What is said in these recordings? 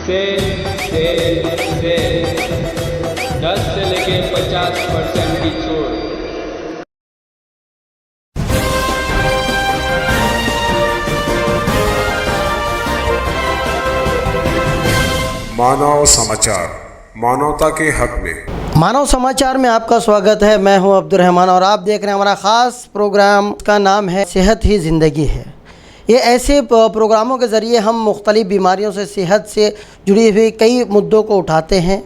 Cell 10 से लेके 50% की छूट। मानव समाचार, मानवता के हक में। मानव समाचार में आपका स्वागत है। मैं हूं अब्दुल रहमान और आप देख रहे हैं हमारा ख़ास प्रोग्राम का नाम है सेहत ही ज़िंदगी है। ये ऐसे प्रोग्रामों के ज़रिए हम मुख्तलिफ़ बीमारियों से, सेहत से जुड़ी हुई कई मुद्दों को उठाते हैं।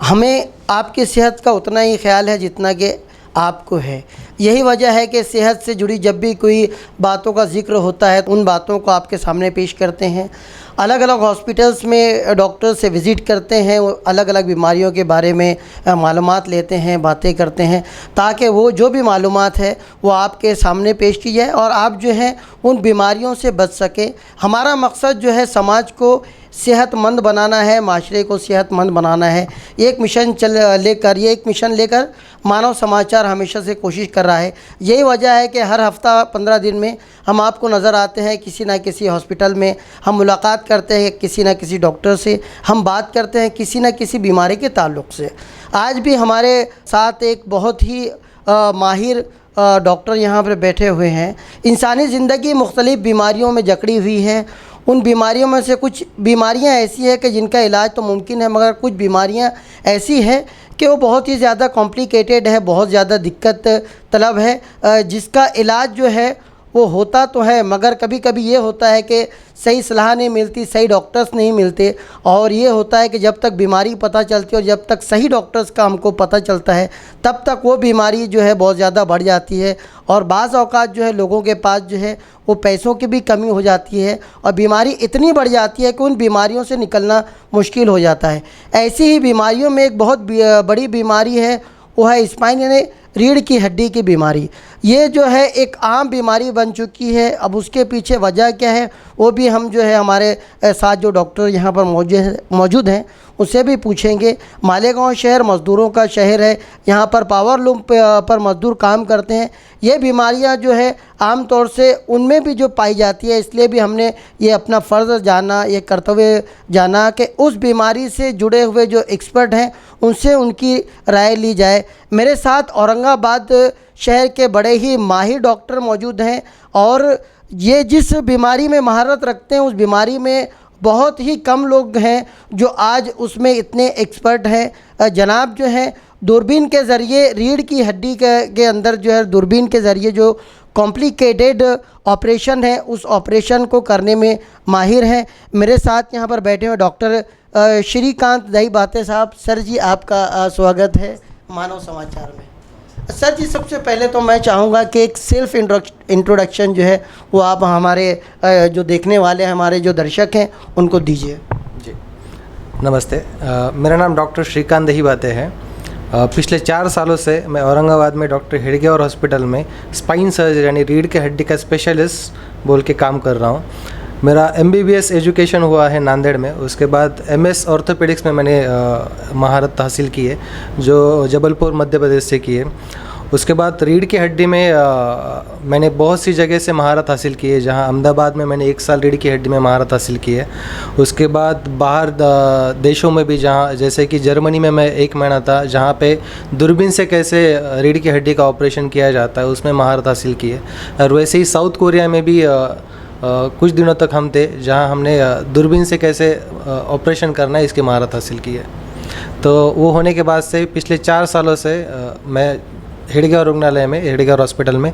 हमें आपकी सेहत का उतना ही ख्याल है जितना कि आपको है। यही वजह है कि सेहत से जुड़ी जब भी कोई बातों का ज़िक्र होता है तो उन बातों को आपके सामने पेश करते हैं। अलग अलग हॉस्पिटल्स में डॉक्टर से विज़िट करते हैं, अलग अलग बीमारियों के बारे में मालूमात लेते हैं, बातें करते हैं, ताकि वो जो भी मालूमात है वो आपके सामने पेश की जाए और आप जो है उन बीमारियों से बच सकें। हमारा मकसद जो है समाज को सेहतमंद बनाना है, माशरे को सेहतमंद बनाना है। एक मिशन लेकर मानव समाचार हमेशा से कोशिश कर रहा है। यही वजह है कि हर हफ़्ता 15 दिन में हम आपको नज़र आते हैं किसी न किसी हॉस्पिटल में। हम मुलाकात करते हैं किसी न किसी डॉक्टर से, हम बात करते हैं किसी न किसी बीमारी के ताल्लुक़ से। आज भी हमारे साथ एक बहुत ही माहिर डॉक्टर यहाँ पर बैठे हुए हैं। इंसानी ज़िंदगी मुख्तलिफ़ बीमारियों में जकड़ी हुई है। उन बीमारियों में से कुछ बीमारियां ऐसी है कि जिनका इलाज तो मुमकिन है, मगर कुछ बीमारियां ऐसी है कि वो बहुत ही ज़्यादा कॉम्प्लिकेटेड है, बहुत ज़्यादा दिक्कत तलब है, जिसका इलाज जो है वो होता तो है मगर कभी कभी ये होता है कि सही सलाह नहीं मिलती, सही डॉक्टर्स नहीं मिलते। और ये होता है कि जब तक बीमारी पता चलती है और जब तक सही डॉक्टर्स का हमको पता चलता है तब तक वो बीमारी जो है बहुत ज़्यादा बढ़ जाती है और बाज़ औक़ात जो है लोगों के पास जो है वो पैसों की भी कमी हो जाती है और बीमारी इतनी बढ़ जाती है कि उन बीमारियों से निकलना मुश्किल हो जाता है। ऐसी ही बीमारियों में एक बहुत बड़ी बीमारी है, वो है स्पाइन यानी रीढ़ की हड्डी की बीमारी। ये जो है एक आम बीमारी बन चुकी है। अब उसके पीछे वजह क्या है वो भी हम जो है हमारे साथ जो डॉक्टर यहाँ पर मौजूद हैं उससे भी पूछेंगे। मालेगांव शहर मज़दूरों का शहर है, यहाँ पर पावर लूम पर मज़दूर काम करते हैं। ये बीमारियाँ जो है आम तौर से उनमें भी जो पाई जाती है, इसलिए भी हमने ये अपना फ़र्ज़ जाना, ये कर्तव्य जाना कि उस बीमारी से जुड़े हुए जो एक्सपर्ट हैं उनसे उनकी राय ली जाए। मेरे साथ औरंगाबाद शहर के बड़े ही माहिर डॉक्टर मौजूद हैं और ये जिस बीमारी में महारत रखते हैं उस बीमारी में बहुत ही कम लोग हैं जो आज उसमें इतने एक्सपर्ट हैं। जनाब जो हैं दूरबीन के ज़रिए रीढ़ की हड्डी के अंदर जो है दूरबीन के ज़रिए जो कॉम्प्लिकेटेड ऑपरेशन है उस ऑपरेशन को करने में माहिर हैं। मेरे साथ यहाँ पर बैठे हुए डॉक्टर श्रीकांत दहीबाते साहब। सर जी आपका स्वागत है मानव समाचार में। सर जी सबसे पहले तो मैं चाहूँगा कि एक सेल्फ इंट्रोडक्शन जो है वो आप हमारे जो देखने वाले हैं, हमारे जो दर्शक हैं उनको दीजिए। जी नमस्ते, मेरा नाम डॉक्टर श्रीकांत दहीबाते है। पिछले 4 सालों से मैं औरंगाबाद में डॉक्टर हेडगेवार हॉस्पिटल में स्पाइन सर्जरी यानी रीढ़ के हड्डी का स्पेशलिस्ट बोल के काम कर रहा हूँ। मेरा MBBS एजुकेशन हुआ है नांदेड़ में, उसके बाद MS ऑर्थोपेडिक्स में मैंने महारत हासिल की है जो जबलपुर मध्य प्रदेश से की है। उसके बाद रीढ़ की हड्डी में मैंने बहुत सी जगह से महारत हासिल की है, जहां अहमदाबाद में मैंने 1 साल रीढ़ की हड्डी में महारत हासिल की है। उसके बाद बाहर देशों में भी, जहां जैसे कि जर्मनी में मैं 1 महीना था, जहां पे दूरबीन से कैसे रीढ़ की हड्डी का ऑपरेशन किया जाता है उसमें महारत हासिल की है। और वैसे ही साउथ कोरिया में भी कुछ दिनों तक हम थे, जहां हमने दूरबीन से कैसे ऑपरेशन करना है इसकी महारत हासिल की है। तो वो होने के बाद से पिछले 4 सालों से मैं हेडगेवार रुग्णालय में, हेडगेवार हॉस्पिटल में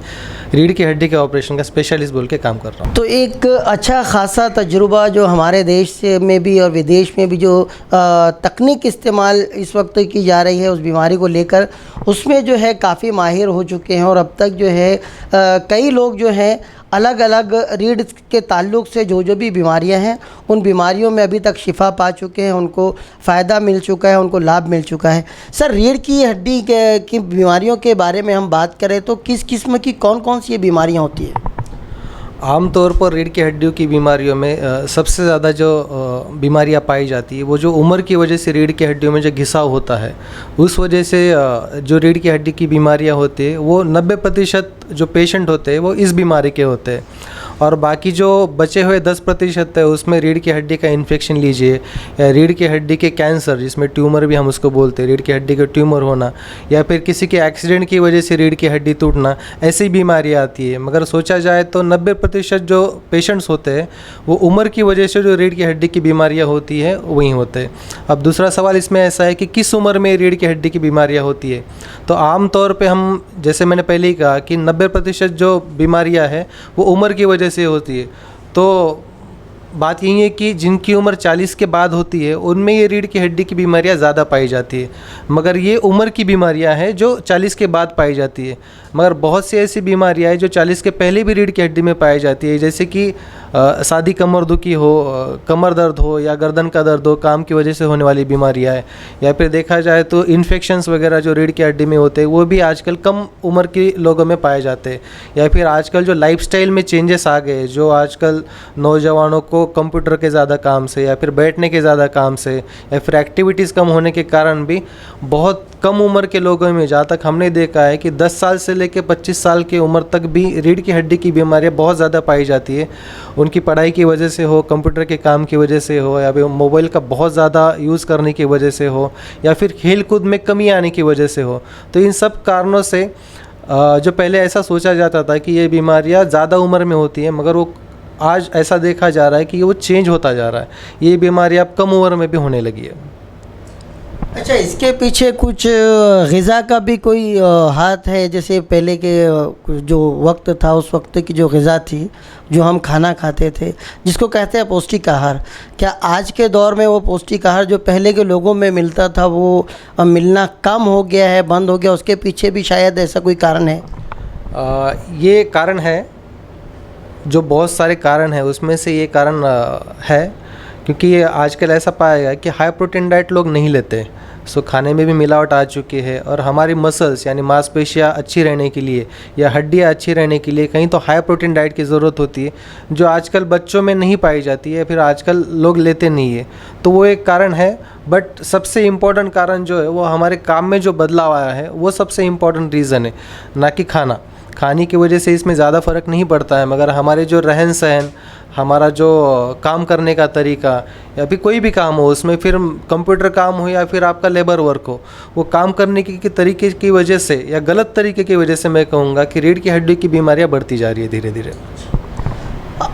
रीढ़ की हड्डी के ऑपरेशन का स्पेशलिस्ट बोल के काम कर रहा हूँ। तो एक अच्छा खासा तजुर्बा जो हमारे देश से में भी और विदेश में भी जो तकनीक इस्तेमाल इस वक्त की जा रही है उस बीमारी को लेकर, उसमें जो है काफ़ी माहिर हो चुके हैं और अब तक जो है कई लोग जो हैं अलग अलग रीढ़ के ताल्लुक़ से जो भी बीमारियां हैं उन बीमारियों में अभी तक शिफा पा चुके हैं, उनको फ़ायदा मिल चुका है, उनको लाभ मिल चुका है। सर रीढ़ की हड्डी की बीमारियों के बारे में हम बात करें तो किस किस्म की कौन कौन सी बीमारियां होती हैं? आमतौर पर रीढ़ की हड्डियों की बीमारियों में सबसे ज़्यादा जो बीमारियां पाई जाती है वो जो उम्र की वजह से रीढ़ की हड्डियों में जो घिसाव होता है उस वजह से जो रीढ़ की हड्डी की बीमारियां होती है वो 90% जो पेशेंट होते हैं वो इस बीमारी के होते हैं। और बाकी जो बचे हुए 10% है उसमें रीढ़ की हड्डी का इन्फेक्शन लीजिए, या रीढ़ की हड्डी के कैंसर जिसमें ट्यूमर भी हम उसको बोलते हैं, रीढ़ की हड्डी का ट्यूमर होना, या फिर किसी के एक्सीडेंट की वजह से रीढ़ की हड्डी टूटना, ऐसी बीमारियाँ आती है। मगर सोचा जाए तो 90% जो पेशेंट्स होते हैं वो उम्र की वजह से जो रीढ़ की हड्डी की बीमारियाँ होती है वही होते हैं। अब दूसरा सवाल इसमें ऐसा है कि किस उम्र में रीढ़ की हड्डी की बीमारियाँ होती है। तो आम तौर पे हम, जैसे मैंने पहले ही कहा कि 90% जो बीमारियाँ हैं वो उम्र की वजह से होती है। तो बात यही है कि जिनकी उम्र 40 के बाद होती है उनमें ये रीढ़ की हड्डी की बीमारियां ज़्यादा पाई जाती है, मगर ये उम्र की बीमारियां हैं जो 40 के बाद पाई जाती है। मगर बहुत सी ऐसी बीमारियां हैं जो 40 के पहले भी रीढ़ की हड्डी में पाई जाती है, जैसे कि सादी कमर दुखी हो, कमर दर्द हो, या गर्दन का दर्द हो, काम की वजह से होने वाली बीमारियां है, या फिर देखा जाए तो इन्फेक्शंस वगैरह जो रीढ़ की हड्डी में होते हैं वो भी आजकल कम उम्र के लोगों में पाए जाते हैं। या फिर आजकल जो लाइफस्टाइल में चेंजेस आ गए, जो आजकल नौजवानों को कंप्यूटर के ज़्यादा काम से या फिर बैठने के ज़्यादा काम से या फिर एक्टिविटीज़ कम होने के कारण भी बहुत कम उम्र के लोगों में, जहाँ तक हमने देखा है कि 10 साल से लेकर 25 साल की उम्र तक भी रीढ़ की हड्डी की बीमारियाँ बहुत ज़्यादा पाई जाती है। उनकी पढ़ाई की वजह से हो, कंप्यूटर के काम की वजह से हो, या फिर मोबाइल का बहुत ज़्यादा यूज़ करने की वजह से हो, या फिर खेल कूद में कमी आने की वजह से हो। तो इन सब कारणों से जो पहले ऐसा सोचा जाता था कि ये बीमारियाँ ज़्यादा उम्र में होती हैं, मगर वो आज ऐसा देखा जा रहा है कि वो चेंज होता जा रहा है। ये बीमारी अब कम उम्र में भी होने लगी है। अच्छा, इसके पीछे कुछ ग़िज़ा का भी कोई हाथ है? जैसे पहले के जो वक्त था, उस वक्त की जो ग़िज़ा थी, जो हम खाना खाते थे, जिसको कहते हैं पौष्टिक आहार, क्या आज के दौर में वो पौष्टिक आहार जो पहले के लोगों में मिलता था वो मिलना कम हो गया है, बंद हो गया? उसके पीछे भी शायद ऐसा कोई कारण है? ये कारण है, जो बहुत सारे कारण हैं उसमें से ये कारण है, क्योंकि ये आजकल ऐसा पाया गया कि हाई प्रोटीन डाइट लोग नहीं लेते। सो खाने में भी मिलावट आ चुकी है, और हमारी मसल्स यानी मांसपेशियाँ अच्छी रहने के लिए या हड्डियाँ अच्छी रहने के लिए कहीं तो हाई प्रोटीन डाइट की ज़रूरत होती है, जो आजकल बच्चों में नहीं पाई जाती है, फिर आजकल लोग लेते नहीं है। तो वो एक कारण है। बट सबसे इम्पोर्टेंट कारण जो है वो हमारे काम में जो बदलाव आया है वो सबसे इम्पोर्टेंट रीज़न है, ना कि खाना। खाने की वजह से इसमें ज़्यादा फ़र्क नहीं पड़ता है, मगर हमारे जो रहन सहन, हमारा जो काम करने का तरीका, या फिर कोई भी काम हो, उसमें फिर कंप्यूटर काम हो या फिर आपका लेबर वर्क हो, वो काम करने के तरीके की वजह से या गलत तरीके की वजह से मैं कहूँगा कि रीढ़ की हड्डी की बीमारियाँ बढ़ती जा रही है धीरे धीरे।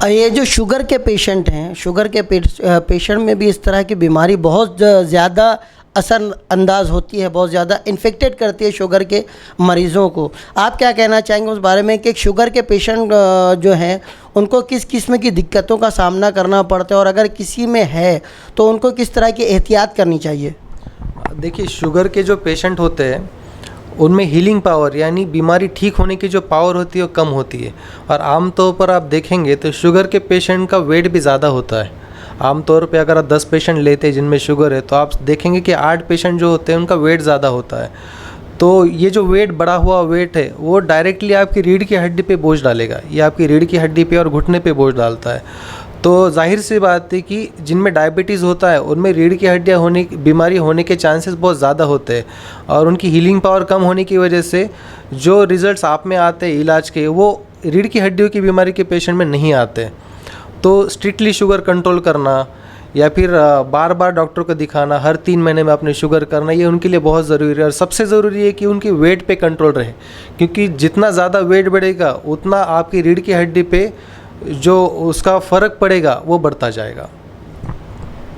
ये जो शुगर के पेशेंट हैं, शुगर के पेशेंट में भी इस तरह की बीमारी बहुत ज़्यादा असर अंदाज होती है, बहुत ज़्यादा इन्फेक्टेड करती है शुगर के मरीज़ों को। आप क्या कहना चाहेंगे उस बारे में कि शुगर के पेशेंट जो हैं उनको किस किस्म की दिक्कतों का सामना करना पड़ता है, और अगर किसी में है तो उनको किस तरह की एहतियात करनी चाहिए? देखिए, शुगर के जो पेशेंट होते हैं उनमें हीलिंग पावर यानी बीमारी ठीक होने की जो पावर होती है वो कम होती है, और आमतौर पर आप देखेंगे तो शुगर के पेशेंट का वेट भी ज़्यादा होता है। आमतौर पे अगर आप 10 पेशेंट लेते हैं जिनमें शुगर है, तो आप देखेंगे कि 8 पेशेंट जो होते हैं उनका वेट ज़्यादा होता है। तो ये जो वेट बढ़ा हुआ वेट है वो डायरेक्टली आपकी रीढ़ की हड्डी पे बोझ डालेगा, ये आपकी रीढ़ की हड्डी पे और घुटने पे बोझ डालता है। तो जाहिर सी बात है कि जिनमें डायबिटीज़ होता है उनमें रीढ़ की हड्डियाँ होने बीमारी होने के चांसेस बहुत ज़्यादा होते हैं, और उनकी हीलिंग पावर कम होने की वजह से जो रिज़ल्ट्स आप में आते हैं इलाज के, वो रीढ़ की हड्डियों की बीमारी के पेशेंट में नहीं आते। तो स्ट्रिक्टली शुगर कंट्रोल करना या फिर बार बार डॉक्टर को दिखाना, हर 3 महीने में अपने शुगर करना, ये उनके लिए बहुत ज़रूरी है। और सबसे ज़रूरी है कि उनकी वेट पे कंट्रोल रहे, क्योंकि जितना ज़्यादा वेट बढ़ेगा उतना आपकी रीढ़ की हड्डी पे जो उसका फ़र्क पड़ेगा वो बढ़ता जाएगा।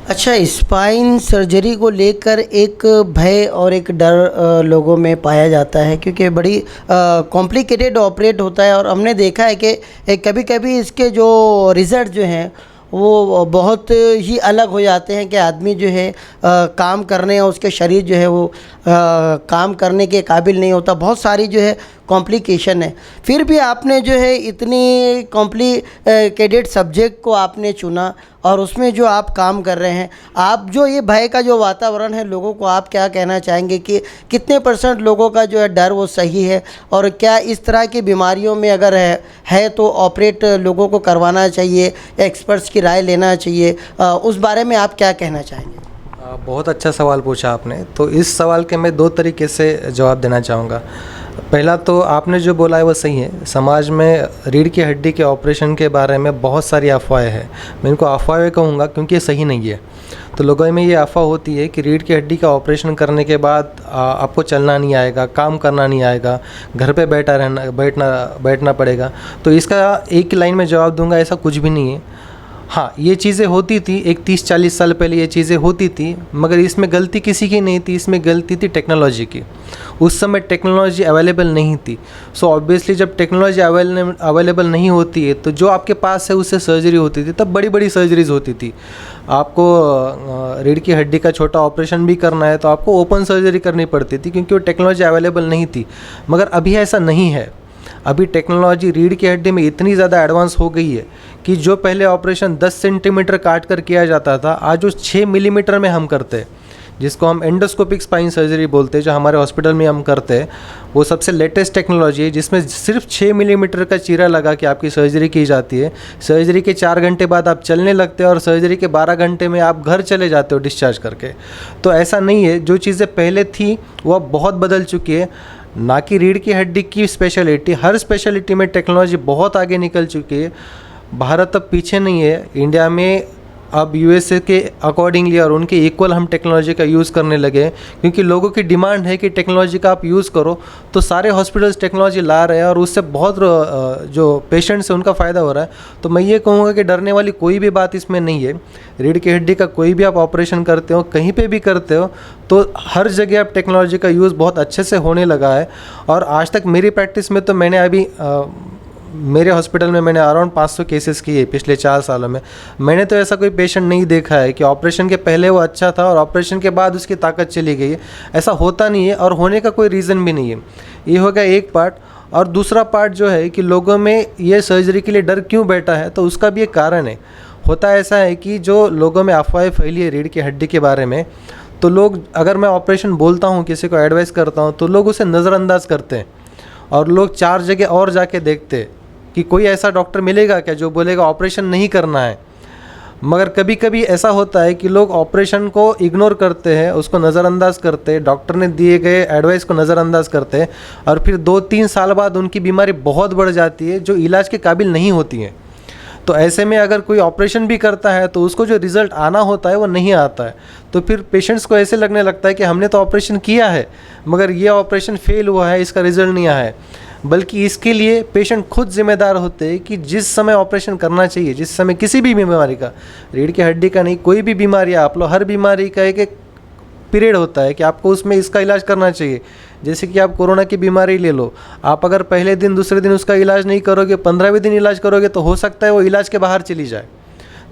अच्छा, स्पाइन सर्जरी को लेकर एक भय और एक डर लोगों में पाया जाता है, क्योंकि बड़ी कॉम्प्लिकेटेड ऑपरेट होता है, और हमने देखा है कि कभी कभी इसके जो रिज़ल्ट जो हैं वो बहुत ही अलग हो जाते हैं कि आदमी जो है काम करने और उसके शरीर जो है वो काम करने के काबिल नहीं होता। बहुत सारी जो है कॉम्प्लिकेशन है। फिर भी आपने जो है इतनी कॉम्प्लिकेटेड सब्जेक्ट को आपने चुना और उसमें जो आप काम कर रहे हैं, आप जो ये भय का जो वातावरण है लोगों को, आप क्या कहना चाहेंगे कि कितने % लोगों का जो है डर वो सही है, और क्या इस तरह की बीमारियों में अगर है तो ऑपरेट लोगों को करवाना चाहिए, एक्सपर्ट्स की राय लेना चाहिए, उस बारे में आप क्या कहना चाहेंगे? बहुत अच्छा सवाल पूछा आपने। तो इस सवाल के मैं 2 तरीके से जवाब देना चाहूँगा। पहला तो आपने जो बोला है वो सही है। समाज में रीढ़ की हड्डी के ऑपरेशन के बारे में बहुत सारी अफवाहें हैं। मैं इनको अफवाहें कहूँगा क्योंकि ये सही नहीं है। तो लोगों में ये अफवाह होती है कि रीढ़ की हड्डी का ऑपरेशन करने के बाद आपको चलना नहीं आएगा, काम करना नहीं आएगा, घर पे बैठना पड़ेगा। तो इसका एक लाइन में जवाब दूंगा, ऐसा कुछ भी नहीं है। हाँ, ये चीज़ें होती थी, एक 30-40 साल पहले ये चीज़ें होती थी, मगर इसमें गलती किसी की नहीं थी, इसमें गलती थी टेक्नोलॉजी की। उस समय टेक्नोलॉजी अवेलेबल नहीं थी। सो ऑब्वियसली जब टेक्नोलॉजी अवेलेबल नहीं होती है तो जो आपके पास है उससे सर्जरी होती थी। तब बड़ी बड़ी सर्जरीज होती थी। आपको रीढ़ की हड्डी का छोटा ऑपरेशन भी करना है तो आपको ओपन सर्जरी करनी पड़ती थी क्योंकि वो टेक्नोलॉजी अवेलेबल नहीं थी। मगर अभी ऐसा नहीं है। अभी टेक्नोलॉजी रीढ़ की हड्डी में इतनी ज़्यादा एडवांस हो गई है कि जो पहले ऑपरेशन 10 सेंटीमीटर काट कर किया जाता था, आज उस 6 मिलीमीटर में हम करते हैं, जिसको हम एंडोस्कोपिक स्पाइन सर्जरी बोलते हैं, जो हमारे हॉस्पिटल में हम करते हैं। वो सबसे लेटेस्ट टेक्नोलॉजी है जिसमें सिर्फ 6 मिलीमीटर का चीरा लगा के आपकी सर्जरी की जाती है। सर्जरी के 4 घंटे बाद आप चलने लगते हैं और सर्जरी के 12 घंटे में आप घर चले जाते हो डिस्चार्ज करके। तो ऐसा नहीं है, जो चीज़ें पहले थी वो अब बहुत बदल चुकी है। ना कि रीढ़ की हड्डी की स्पेशलिटी, हर स्पेशलिटी में टेक्नोलॉजी बहुत आगे निकल चुकी है। भारत अब पीछे नहीं है। इंडिया में अब यूएसए के अकॉर्डिंगली और उनके इक्वल हम टेक्नोलॉजी का यूज़ करने लगे हैं, क्योंकि लोगों की डिमांड है कि टेक्नोलॉजी का आप यूज़ करो। तो सारे हॉस्पिटल्स टेक्नोलॉजी ला रहे हैं और उससे बहुत जो पेशेंट्स हैं उनका फ़ायदा हो रहा है। तो मैं ये कहूँगा कि डरने वाली कोई भी बात इसमें नहीं है। रीढ़ की हड्डी का कोई भी आप ऑपरेशन करते हो, कहीं पे भी करते हो, तो हर जगह अब टेक्नोलॉजी का यूज़ बहुत अच्छे से होने लगा है। और आज तक मेरी प्रैक्टिस में तो मैंने अभी मेरे हॉस्पिटल में मैंने अराउंड 500 केसेस किए पिछले 4 सालों में। मैंने तो ऐसा कोई पेशेंट नहीं देखा है कि ऑपरेशन के पहले वो अच्छा था और ऑपरेशन के बाद उसकी ताकत चली गई है। ऐसा होता नहीं है और होने का कोई रीज़न भी नहीं है। ये हो गया एक पार्ट। और दूसरा पार्ट जो है कि लोगों में ये सर्जरी के लिए डर क्यों बैठा है, तो उसका भी एक कारण है। होता ऐसा है कि जो लोगों में अफवाहें फैली है रीढ़ की हड्डी के बारे में, तो लोग, अगर मैं ऑपरेशन बोलता हूँ, किसी को एडवाइस करता हूँ, तो लोग उसे नज़रअंदाज करते हैं और लोग 4 जगह और जाके देखते हैं कि कोई ऐसा डॉक्टर मिलेगा क्या जो बोलेगा ऑपरेशन नहीं करना है। मगर कभी कभी ऐसा होता है कि लोग ऑपरेशन को इग्नोर करते हैं, उसको नज़रअंदाज करते हैं, डॉक्टर ने दिए गए एडवाइस को नज़रअंदाज करते हैं और फिर 2-3 साल बाद उनकी बीमारी बहुत बढ़ जाती है जो इलाज के काबिल नहीं होती है। तो ऐसे में अगर कोई ऑपरेशन भी करता है तो उसको जो रिज़ल्ट आना होता है वो नहीं आता है। तो फिर पेशेंट्स को ऐसे लगने लगता है कि हमने तो ऑपरेशन किया है मगर ये ऑपरेशन फेल हुआ है, इसका रिज़ल्ट नहीं आया है। बल्कि इसके लिए पेशेंट खुद जिम्मेदार होते हैं कि जिस समय ऑपरेशन करना चाहिए, जिस समय किसी भी बीमारी का, रीढ़ की हड्डी का नहीं, कोई भी बीमारी आप लो, हर बीमारी का एक पीरियड होता है कि आपको उसमें इसका इलाज करना चाहिए। जैसे कि आप कोरोना की बीमारी ले लो, आप अगर पहले दिन दूसरे दिन उसका इलाज नहीं करोगे, 15वें दिन इलाज करोगे तो हो सकता है वो इलाज के बाहर चली जाए।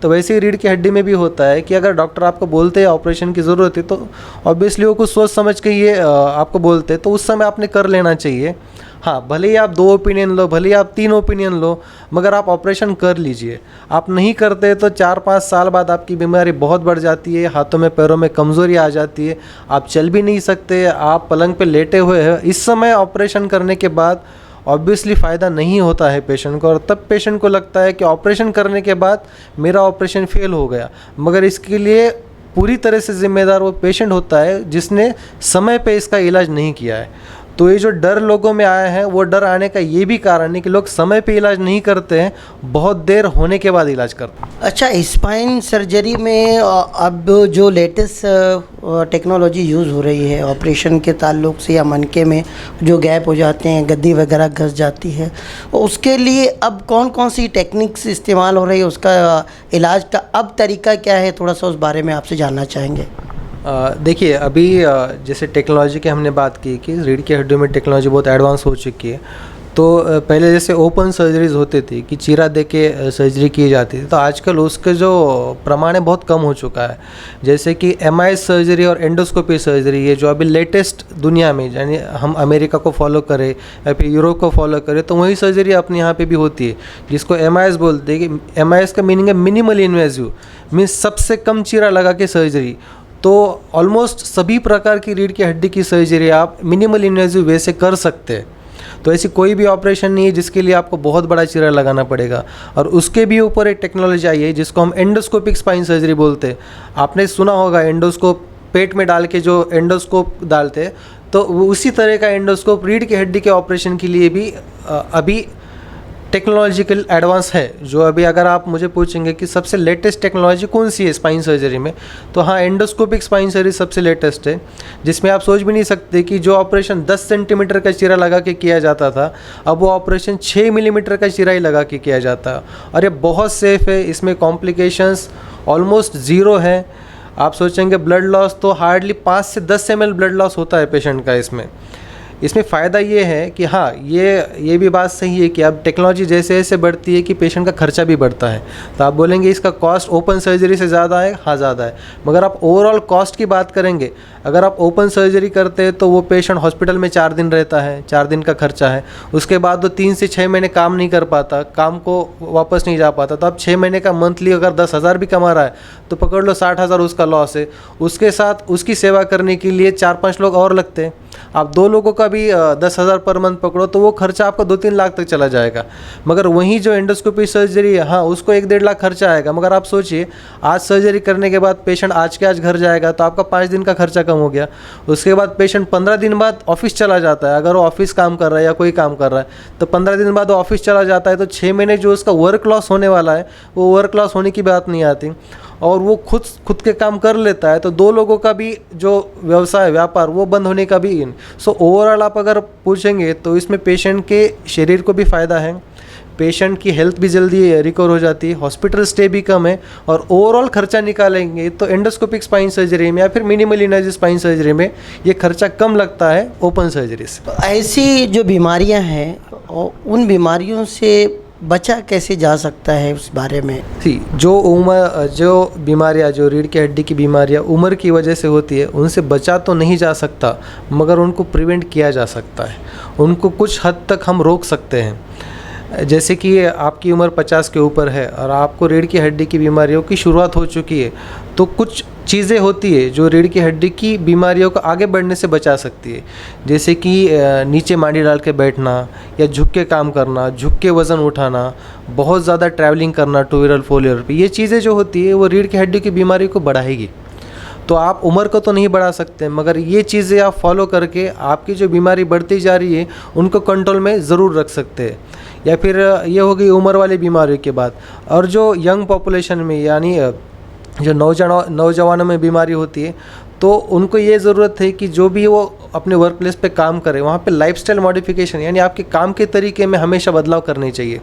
तो वैसे ही रीढ़ की हड्डी में भी होता है कि अगर डॉक्टर आपको बोलते हैं ऑपरेशन की ज़रूरत है तो ऑब्वियसली वो कुछ सोच समझ के ये आपको बोलते हैं, तो उस समय आपने कर लेना चाहिए। हाँ, भले ही आप 2 ओपिनियन लो, भले ही आप 3 ओपिनियन लो, मगर आप ऑपरेशन कर लीजिए। आप नहीं करते तो 4-5 साल बाद आपकी बीमारी बहुत बढ़ जाती है, हाथों में पैरों में कमज़ोरी आ जाती है, आप चल भी नहीं सकते, आप पलंग पे लेटे हुए हैं। इस समय ऑपरेशन करने के बाद ऑब्वियसली फ़ायदा नहीं होता है पेशेंट को, और तब पेशेंट को लगता है कि ऑपरेशन करने के बाद मेरा ऑपरेशन फेल हो गया। मगर इसके लिए पूरी तरह से जिम्मेदार वो पेशेंट होता है जिसने समय पे इसका इलाज नहीं किया है। तो ये जो डर लोगों में आया है, वो डर आने का ये भी कारण है कि लोग समय पे इलाज नहीं करते हैं, बहुत देर होने के बाद इलाज करते हैं। अच्छा, स्पाइन सर्जरी में अब जो लेटेस्ट टेक्नोलॉजी यूज़ हो रही है ऑपरेशन के ताल्लुक से, या मनके में जो गैप हो जाते हैं, गद्दी वगैरह घस जाती है, उसके लिए अब कौन कौन सी टेक्निक्स इस्तेमाल हो रही है, उसका इलाज का अब तरीका क्या है, थोड़ा सा उस बारे में आपसे जानना चाहेंगे। देखिए, अभी जैसे टेक्नोलॉजी की हमने बात की कि रीढ़ की हड्डी में टेक्नोलॉजी बहुत एडवांस हो चुकी है। तो पहले जैसे ओपन सर्जरीज होती थी कि चीरा दे के सर्जरी की जाती थी, तो आजकल उसके जो प्रमाण है बहुत कम हो चुका है। जैसे कि MIS सर्जरी और एंडोस्कोपी सर्जरी, ये जो अभी लेटेस्ट दुनिया में, यानी हम अमेरिका को फॉलो करें या फिर यूरोप को फॉलो करें, तो वही सर्जरी अपने यहाँ पे भी होती है, जिसको MIS बोलते हैं। कि MIS का मीनिंग है मिनिमल इन्वेजिव, मीन्स सबसे कम चीरा लगा के सर्जरी। तो ऑलमोस्ट सभी प्रकार की रीढ़ की हड्डी की सर्जरी आप मिनिमल इन्वेजिव वे से कर सकते हैं। तो ऐसी कोई भी ऑपरेशन नहीं है जिसके लिए आपको बहुत बड़ा चीरा लगाना पड़ेगा। और उसके भी ऊपर एक टेक्नोलॉजी आई है जिसको हम एंडोस्कोपिक स्पाइन सर्जरी बोलते हैं। आपने सुना होगा एंडोस्कोप, पेट में डाल के जो एंडोस्कोप डालते हैं, तो उसी तरह का एंडोस्कोप रीढ़ की हड्डी के ऑपरेशन के लिए भी अभी टेक्नोलॉजिकल एडवांस है। जो अभी अगर आप मुझे पूछेंगे कि सबसे लेटेस्ट टेक्नोलॉजी कौन सी है स्पाइन सर्जरी में, तो हाँ, एंडोस्कोपिक स्पाइन सर्जरी सबसे लेटेस्ट है, जिसमें आप सोच भी नहीं सकते कि जो ऑपरेशन 10 सेंटीमीटर का चीरा लगा के किया जाता था, अब वो ऑपरेशन 6 मिलीमीटर का चीरा ही लगा के किया जाता है। और ये बहुत सेफ़ है, इसमें कॉम्प्लिकेशंस ऑलमोस्ट ज़ीरो है। आप सोचेंगे ब्लड लॉस तो हार्डली 5 से 10 ml ब्लड लॉस होता है पेशेंट का। इसमें फ़ायदा ये है कि हाँ, ये भी बात सही है कि अब टेक्नोलॉजी जैसे जैसे बढ़ती है कि पेशेंट का खर्चा भी बढ़ता है। तो आप बोलेंगे इसका कॉस्ट ओपन सर्जरी से ज़्यादा है, हाँ ज़्यादा है, मगर आप ओवरऑल कॉस्ट की बात करेंगे, अगर आप ओपन सर्जरी करते हैं तो वो पेशेंट हॉस्पिटल में 4 दिन रहता है, 4 दिन का खर्चा है, उसके बाद वो 3 से 6 महीने काम नहीं कर पाता, काम को वापस नहीं जा पाता। तो आप 6 महीने का मंथली अगर 10,000 भी कमा रहा है तो पकड़ लो 60,000 उसका लॉस है। उसके साथ उसकी सेवा करने के लिए 4-5 लोग और लगते हैं। आप 2 लोगों का भी 10,000 पर मंथ पकड़ो तो वो खर्चा आपका 2-3 लाख तक चला जाएगा। मगर वहीं जो एंडोस्कोपी सर्जरी है, हाँ, उसको 1-1.5 लाख खर्चा आएगा। मगर आप सोचिए, आज सर्जरी करने के बाद पेशेंट आज के आज घर जाएगा तो आपका 5 दिन का खर्चा कम हो गया। उसके बाद पेशेंट 15 दिन बाद ऑफिस चला जाता है, अगर वो ऑफिस काम कर रहा है या कोई काम कर रहा है तो 15 दिन बाद ऑफिस चला जाता है, तो 6 महीने जो उसका वर्क लॉस होने वाला है वो वर्क लॉस होने की बात नहीं आती, और वो खुद के काम कर लेता है। तो 2 लोगों का भी जो व्यवसाय व्यापार वो बंद होने का भी सो ओवरऑल आप अगर पूछेंगे तो इसमें पेशेंट के शरीर को भी फ़ायदा है, पेशेंट की हेल्थ भी जल्दी रिकवर हो जाती है, हॉस्पिटल स्टे भी कम है, और ओवरऑल खर्चा निकालेंगे तो एंडोस्कोपिक स्पाइन सर्जरी में या फिर मिनिमल इन्वेजिव स्पाइन सर्जरी में ये खर्चा कम लगता है ओपन सर्जरी से। ऐसी जो बीमारियां हैं, उन बीमारियों से बचा कैसे जा सकता है उस बारे में? जो बीमारियां, जो रीढ़ की हड्डी की बीमारियां उम्र की वजह से होती है, उनसे बचा तो नहीं जा सकता, मगर उनको प्रिवेंट किया जा सकता है, उनको कुछ हद तक हम रोक सकते हैं। जैसे कि आपकी उम्र 50 के ऊपर है और आपको रीढ़ की हड्डी की बीमारियों की शुरुआत हो चुकी है, तो कुछ चीज़ें होती है जो रीढ़ की हड्डी की बीमारियों को आगे बढ़ने से बचा सकती है। जैसे कि नीचे मांडी डाल के बैठना या झुक के काम करना, झुक के वज़न उठाना, बहुत ज़्यादा ट्रैवलिंग करना 2 व्हीलर 4 व्हीलर पे, ये चीज़ें जो होती है वो रीढ़ की हड्डी की बीमारी को बढ़ाएगी। तो आप उम्र को तो नहीं बढ़ा सकते, मगर ये चीज़ें आप फॉलो करके आपकी जो बीमारी बढ़ती जा रही है उनको कंट्रोल में ज़रूर रख सकते हैं। या फिर ये हो गई उम्र वाली बीमारियों के बाद। और जो यंग पॉपुलेशन में, यानी जो नौजवानों में बीमारी होती है, तो उनको ये ज़रूरत है कि जो भी वो अपने वर्क प्लेस पे काम करे वहाँ पे लाइफस्टाइल मॉडिफिकेशन, यानी आपके काम के तरीके में हमेशा बदलाव करने चाहिए।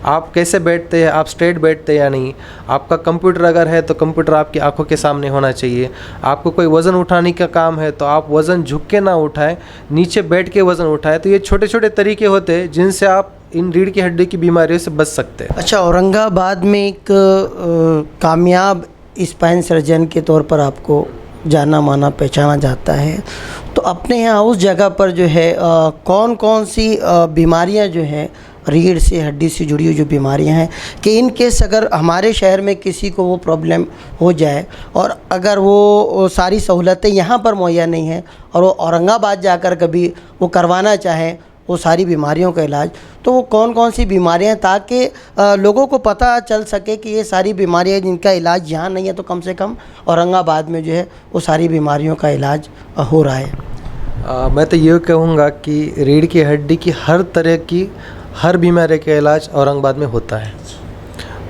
आप कैसे बैठते हैं, आप स्ट्रेट बैठते हैं या नहीं, आपका कंप्यूटर अगर है तो कंप्यूटर आपकी आंखों के सामने होना चाहिए। आपको कोई वज़न उठाने का काम है तो आप वज़न झुक के ना उठाएं, नीचे बैठ के वज़न उठाएं। तो ये छोटे छोटे तरीके होते हैं जिनसे आप इन रीढ़ की हड्डी की बीमारियों से बच सकते हैं। अच्छा, औरंगाबाद में एक कामयाब स्पाइन सर्जन के तौर पर आपको जाना माना पहचाना जाता है, तो अपने यहाँ उस जगह पर जो है कौन कौन सी बीमारियाँ जो हैं रीढ़ से हड्डी से जुड़ी हुई जो बीमारियां हैं, कि इन केस अगर हमारे शहर में किसी को वो प्रॉब्लम हो जाए और अगर वो सारी सहूलतें यहाँ पर मुहैया नहीं हैं और वो औरंगाबाद जाकर कभी वो करवाना चाहे वो सारी बीमारियों का इलाज, तो वो कौन कौन सी बीमारियां हैं, ताकि लोगों को पता चल सके कि ये सारी बीमारियां जिनका इलाज यहाँ नहीं है तो कम से कम औरंगाबाद में जो है वो सारी बीमारियों का इलाज हो रहा है। मैं तो ये कहूँगा कि रीढ़ की हड्डी की हर तरह की हर बीमारी का इलाज औरंगाबाद में होता है।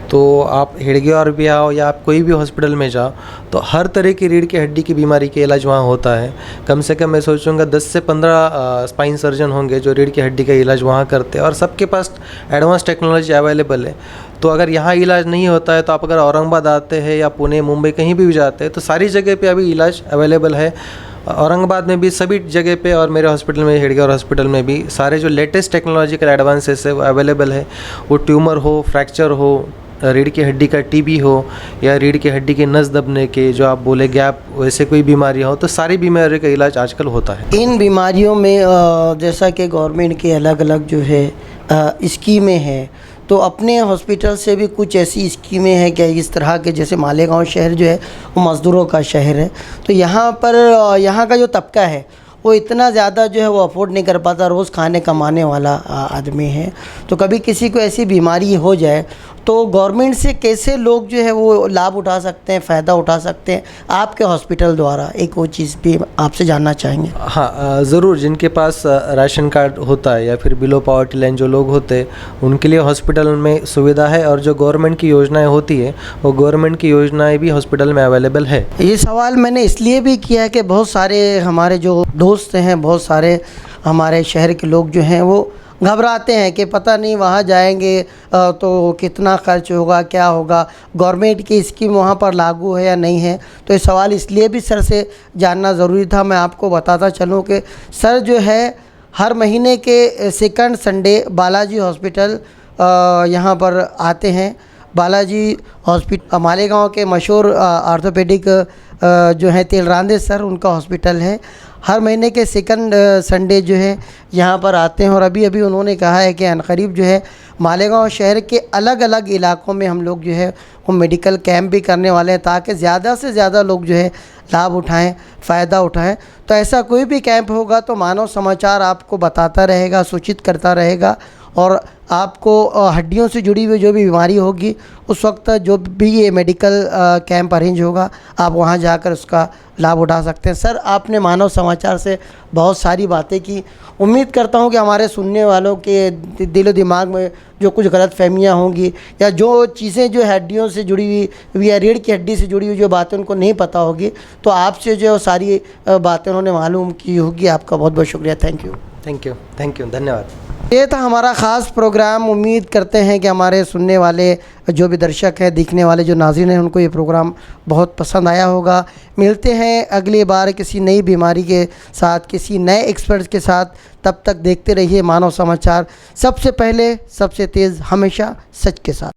तो आप हेडगेवार भी आओ या आप कोई भी हॉस्पिटल में जाओ तो हर तरह की रीढ़ की हड्डी की बीमारी के इलाज वहाँ होता है। कम से कम मैं सोचूंगा 10 से 15 स्पाइन सर्जन होंगे जो रीढ़ की हड्डी का इलाज वहाँ करते हैं और सबके पास एडवांस टेक्नोलॉजी अवेलेबल है। तो अगर यहाँ इलाज नहीं होता है तो आप अगर औरंगाबाद आते हैं या पुणे मुंबई कहीं भी जाते हैं तो सारी जगह पे अभी इलाज अवेलेबल है। औरंगाबाद में भी सभी जगह पे और मेरे हॉस्पिटल में हेडगेवार हॉस्पिटल में भी सारे जो लेटेस्ट टेक्नोलॉजिकल एडवांसेस है वो अवेलेबल है। वो ट्यूमर हो, फ्रैक्चर हो, रीढ़ की हड्डी का टीबी हो या रीढ़ की हड्डी के नस दबने के जो आप बोले गैप, वैसे कोई बीमारी हो तो सारी बीमारियों का इलाज आजकल होता है। इन बीमारियों में जैसा कि गवर्नमेंट के अलग अलग जो है स्कीमें हैं, तो अपने हॉस्पिटल से भी कुछ ऐसी स्कीमें हैं क्या इस तरह के, जैसे मालेगांव शहर जो है वो मज़दूरों का शहर है, तो यहाँ पर यहाँ का जो तबका है वो इतना ज़्यादा जो है वो अफोर्ड नहीं कर पाता, रोज़ खाने कमाने वाला आदमी है, तो कभी किसी को ऐसी बीमारी हो जाए तो गवर्नमेंट से कैसे लोग जो है वो लाभ उठा सकते हैं, फ़ायदा उठा सकते हैं आपके हॉस्पिटल द्वारा, एक वो चीज़ भी आपसे जानना चाहेंगे। हाँ, ज़रूर। जिनके पास राशन कार्ड होता है या फिर बिलो पॉवर्टी लाइन जो लोग होते हैं, उनके लिए हॉस्पिटल में सुविधा है, और जो गवर्नमेंट की योजनाएं होती है वो गवर्नमेंट की योजनाएं भी हॉस्पिटल में अवेलेबल है। ये सवाल मैंने इसलिए भी किया है कि बहुत सारे हमारे जो दोस्त हैं, बहुत सारे हमारे शहर के लोग जो हैं वो घबराते हैं कि पता नहीं वहाँ जाएंगे तो कितना खर्च होगा, क्या होगा, गवर्नमेंट की स्कीम वहाँ पर लागू है या नहीं है। तो ये सवाल इसलिए भी सर से जानना ज़रूरी था। मैं आपको बताता चलूँ कि सर जो है हर महीने के सेकंड संडे बालाजी हॉस्पिटल यहाँ पर आते हैं। बालाजी हॉस्पिटल मालेगांव के मशहूर ऑर्थोपेडिक जो है तेलरांदे सर, उनका हॉस्पिटल है। हर महीने के सेकंड संडे जो है यहाँ पर आते हैं, और अभी अभी उन्होंने कहा है कि अनकरीब जो है मालेगांव शहर के अलग अलग इलाकों में हम लोग जो है वो मेडिकल कैंप भी करने वाले हैं, ताकि ज़्यादा से ज़्यादा लोग जो है लाभ उठाएं, फ़ायदा उठाएं। तो ऐसा कोई भी कैंप होगा तो मानव समाचार आपको बताता रहेगा, सूचित करता रहेगा, और आपको हड्डियों से जुड़ी हुई जो भी बीमारी होगी उस वक्त जो भी ये मेडिकल कैंप अरेंज होगा आप वहाँ जाकर उसका लाभ उठा सकते हैं। सर, आपने मानव समाचार से बहुत सारी बातें की। उम्मीद करता हूँ कि हमारे सुनने वालों के दिलो दिमाग में जो कुछ गलत फहमियाँ होंगी या जो चीज़ें जो हड्डियों से जुड़ी हुई या रीढ़ की हड्डी से जुड़ी हुई जो बातें उनको नहीं पता होगी, तो आपसे जो सारी बातें उन्होंने मालूम की होगी। आपका बहुत बहुत शुक्रिया। Thank you. थैंक यू, धन्यवाद। ये था हमारा ख़ास प्रोग्राम। उम्मीद करते हैं कि हमारे सुनने वाले जो भी दर्शक हैं, देखने वाले जो नाज़रीन हैं, उनको ये प्रोग्राम बहुत पसंद आया होगा। मिलते हैं अगली बार किसी नई बीमारी के साथ, किसी नए एक्सपर्ट के साथ। तब तक देखते रहिए मानव समाचार, सबसे पहले सबसे तेज़, हमेशा सच के साथ।